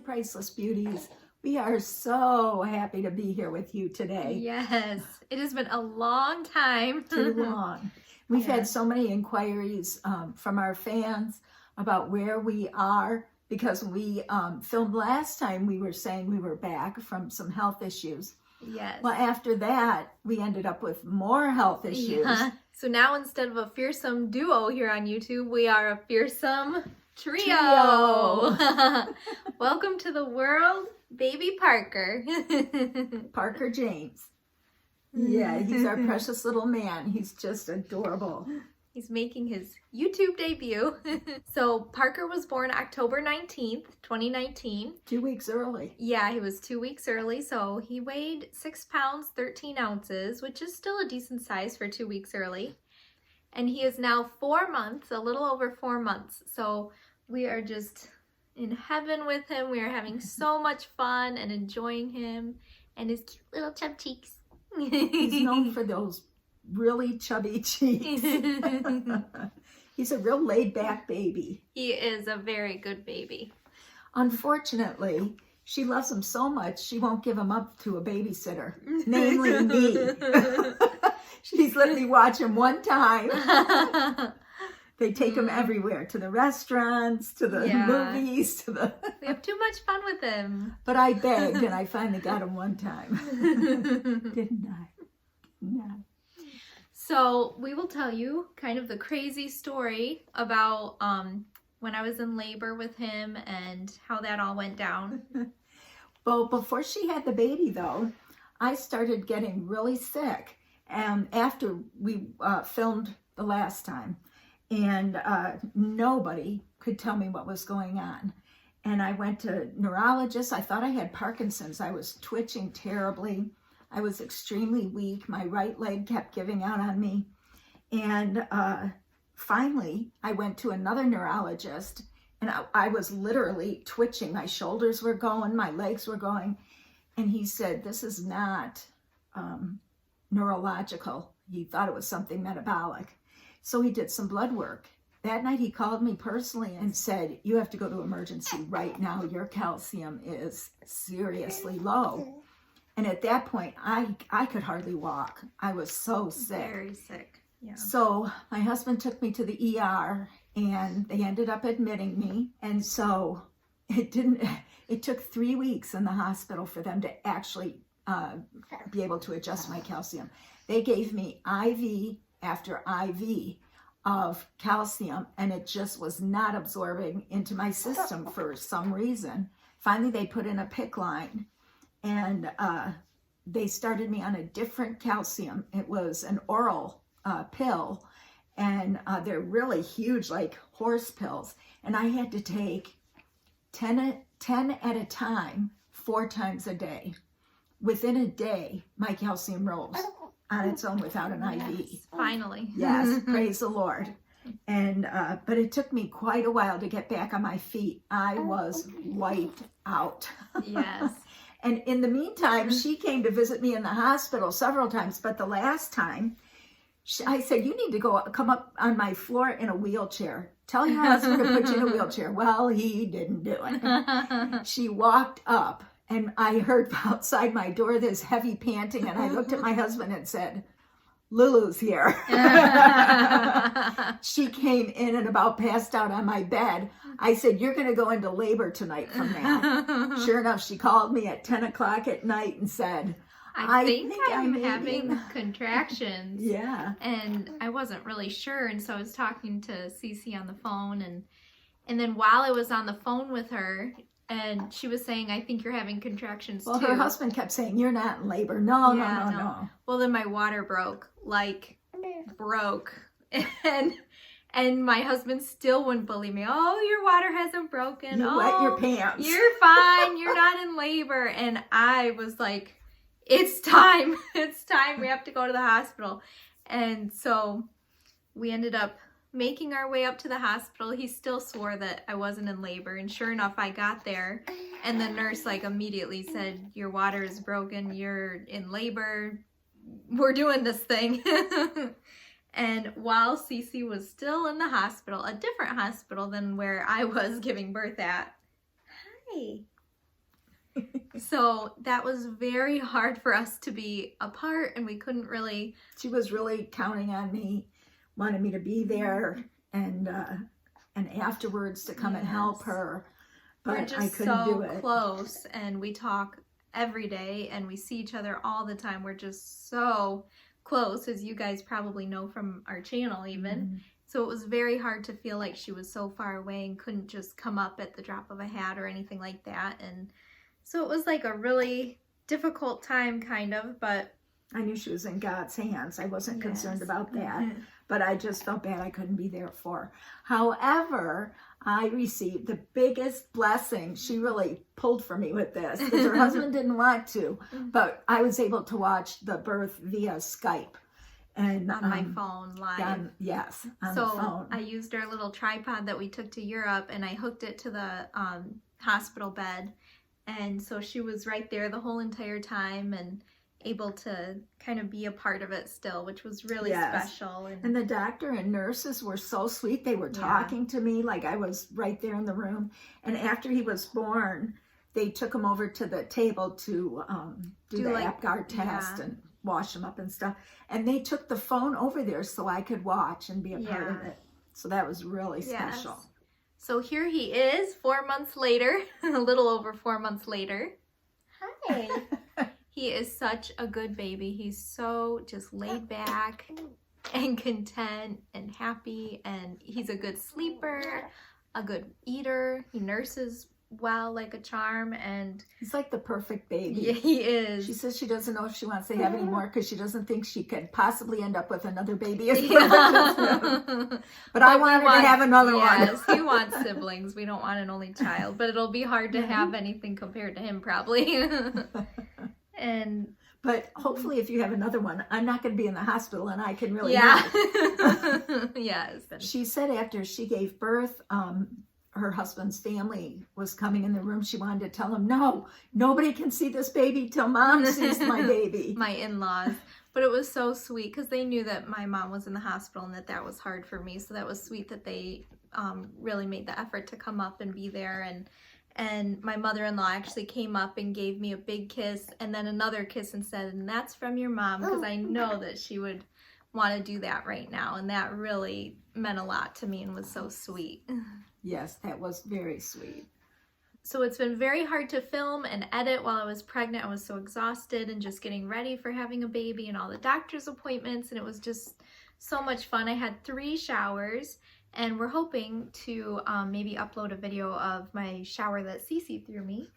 Priceless Beauties. We are so happy to be here with you today. Yes, it has been a long time. Too long. We've had so many inquiries from our fans about where we are, because when we filmed last time, we were saying we were back from some health issues. Yes. Well, after that, we ended up with more health issues. Yeah. So now instead of a fearsome duo here on YouTube, we are a fearsome trio. Welcome to the world, baby Parker. Parker James. Yeah, he's our precious little man. He's just adorable. He's making his YouTube debut. So Parker was born October 19th, 2019. 2 weeks early. Yeah, he was 2 weeks early. So he weighed 6 pounds, 13 ounces, which is still a decent size for 2 weeks early. And he is now 4 months, a little over 4 months. So we are just in heaven with him. We are having so much fun and enjoying him and his cute little chub cheeks. He's known for those really chubby cheeks. He's a real laid-back baby. He is a very good baby. Unfortunately, she loves him so much she won't give him up to a babysitter, namely me. She's let me watch him one time. They take him everywhere, to the restaurants, to the movies, to the... We have too much fun with him. But I begged, and I finally got him one time. Didn't I? No. So we will tell you kind of the crazy story about when I was in labor with him and how that all went down. Well, before she had the baby, though, I started getting really sick. And after we filmed the last time, and nobody could tell me what was going on. And I went to neurologists. I thought I had Parkinson's. I was twitching terribly. I was extremely weak. My right leg kept giving out on me. And finally, I went to another neurologist, and I was literally twitching. My shoulders were going, my legs were going. And he said, this is not neurological. He thought it was something metabolic. So he did some blood work. That night he called me personally and said, you have to go to emergency right now. Your calcium is seriously low. And at that point, I could hardly walk. I was so sick. Very sick. Yeah. So my husband took me to the ER, and they ended up admitting me. And so it took 3 weeks in the hospital for them to actually be able to adjust my calcium. They gave me IV after IV of calcium, and it just was not absorbing into my system for some reason. Finally, they put in a PICC line, and they started me on a different calcium. It was an oral pill, and they're really huge, like horse pills. And I had to take 10 at a time, 4 times a day. Within a day, my calcium rose on its own without an IV. Yes, finally. Yes, praise the Lord. And but it took me quite a while to get back on my feet. I was wiped out. Yes. And in the meantime, she came to visit me in the hospital several times. But the last time, I said, you need to come up on my floor in a wheelchair. Tell your husband to put you in a wheelchair. Well, he didn't do it. She walked up, and I heard outside my door this heavy panting, and I looked at my husband and said, Lulu's here. She came in and about passed out on my bed. I said, you're going to go into labor tonight from that. Sure enough, she called me at 10 o'clock at night and said, I think I'm having contractions. Yeah. And I wasn't really sure. And so I was talking to Cece on the phone. And then while I was on the phone with her, and she was saying, I think you're having contractions too. Well, her husband kept saying, you're not in labor. No. Well, then my water broke. And my husband still wouldn't believe me. Oh, your water hasn't broken. You wet your pants. You're fine. You're not in labor. And I was like, it's time. It's time. We have to go to the hospital. And so we ended up making our way up to the hospital. He still swore that I wasn't in labor. And sure enough, I got there. And the nurse immediately said, your water is broken. You're in labor. We're doing this thing. And while Cece was still in the hospital, a different hospital than where I was giving birth at. Hi. So that was very hard for us to be apart, and we couldn't really. She was really counting on me, wanted me to be there, and afterwards to come and help her. But We're I just couldn't do so it. close, and we talk every day, and we see each other all the time. We're just so close, as you guys probably know from our channel even. Mhm. So it was very hard to feel like she was so far away and couldn't just come up at the drop of a hat or anything like that. And so it was like a really difficult time, kind of, but I knew she was in God's hands. I wasn't concerned yes. about that, but I just felt bad I couldn't be there for her. However, I received the biggest blessing. She really pulled for me with this because her husband didn't want to, but I was able to watch the birth via Skype. And on my phone live. on the So phone. I used our little tripod that we took to Europe, and I hooked it to the hospital bed. And so she was right there the whole entire time and able to kind of be a part of it still, which was really special. And the doctor and nurses were so sweet. They were talking to me like I was right there in the room. And after he was born, they took him over to the table to do the APGAR test and wash him up and stuff. And they took the phone over there so I could watch and be a part of it. So that was really special. So here he is 4 months later, a little over 4 months later. Hi. He is such a good baby. He's so just laid back and content and happy, and he's a good sleeper, a good eater. He nurses well like a charm, and he's like the perfect baby. Yeah, he is. She says she doesn't know if she wants to have any more because she doesn't think she could possibly end up with another baby. But I want her to have another one. Yes, he wants siblings. We don't want an only child, but it'll be hard to have anything compared to him probably. But hopefully if you have another one, I'm not going to be in the hospital and I can really help. Yes. She said after she gave birth, her husband's family was coming in the room. She wanted to tell him, no, nobody can see this baby till mom sees my baby. My in-laws. But it was so sweet because they knew that my mom was in the hospital and that was hard for me. So that was sweet that they really made the effort to come up and be there. And my mother-in-law actually came up and gave me a big kiss and then another kiss and said, and that's from your mom, because I know that she would want to do that right now. And that really meant a lot to me and was so sweet. Yes, that was very sweet. So it's been very hard to film and edit while I was pregnant. I was so exhausted and just getting ready for having a baby and all the doctor's appointments, and it was just so much fun. I had 3 showers, and we're hoping to maybe upload a video of my shower that Cece threw me.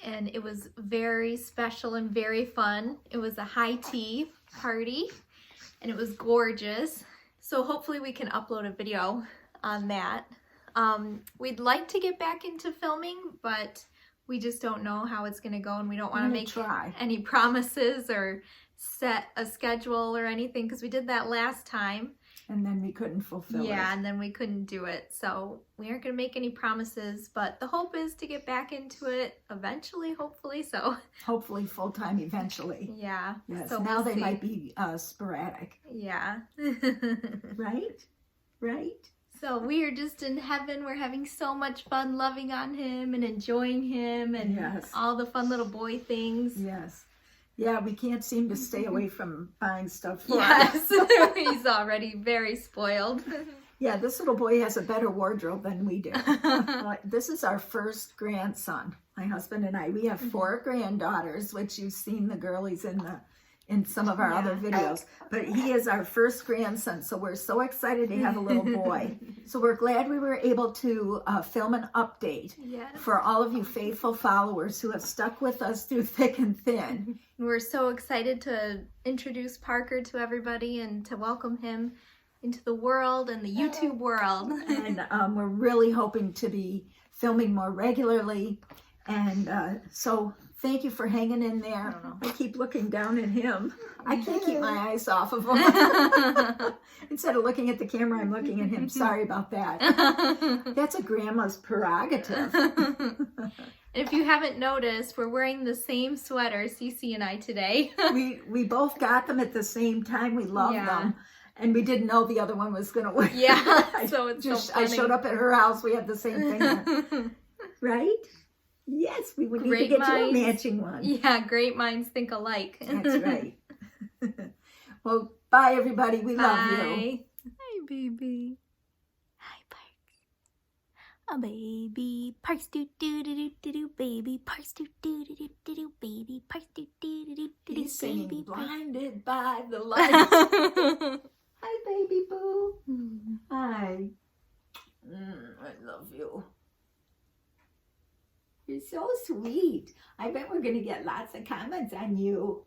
And it was very special and very fun. It was a high tea party, and it was gorgeous. So hopefully we can upload a video on that. We'd like to get back into filming, but we just don't know how it's going to go, and we don't want to make any promises or set a schedule or anything, because we did that last time. And then we couldn't fulfill it. Yeah, and then we couldn't do it. So we aren't going to make any promises, but the hope is to get back into it eventually, hopefully. So hopefully full-time eventually. Yeah. Yes, so now they might be sporadic. Yeah. Right? Right? So we are just in heaven. We're having so much fun loving on him and enjoying him and all the fun little boy things. Yes. Yeah, we can't seem to stay away from buying stuff for us. He's already very spoiled. Yeah, this little boy has a better wardrobe than we do. This is our first grandson, my husband and I. We have 4 granddaughters, which you've seen the girlies in some of our other videos. But he is our first grandson, so we're so excited to have a little boy. So we're glad we were able to film an update for all of you faithful followers who have stuck with us through thick and thin. We're so excited to introduce Parker to everybody and to welcome him into the world and the YouTube world. And we're really hoping to be filming more regularly. And so thank you for hanging in there. I keep looking down at him. I can't keep my eyes off of him. Instead of looking at the camera, I'm looking at him. Sorry about that. That's a grandma's prerogative. If you haven't noticed, we're wearing the same sweater, Cece and I, today. we both got them at the same time. We love them. And we didn't know the other one was going to wear. Yeah, so it's just, so funny. I showed up at her house. We had the same thing. Right? Yes, we would need Great to get you a minds. matching one. Yeah, great minds think alike. That's right. Well, bye everybody. We love you. Bye. Hi, baby. Hi, Parks. A baby Parks, do do do do do do. Baby Parks, do do do do do do. Baby Parks, do do do do do do. He's singing Baby Parks. Blinded by the Light. Hi, baby boo. Hi. I love you. You're so sweet. I bet we're going to get lots of comments on you.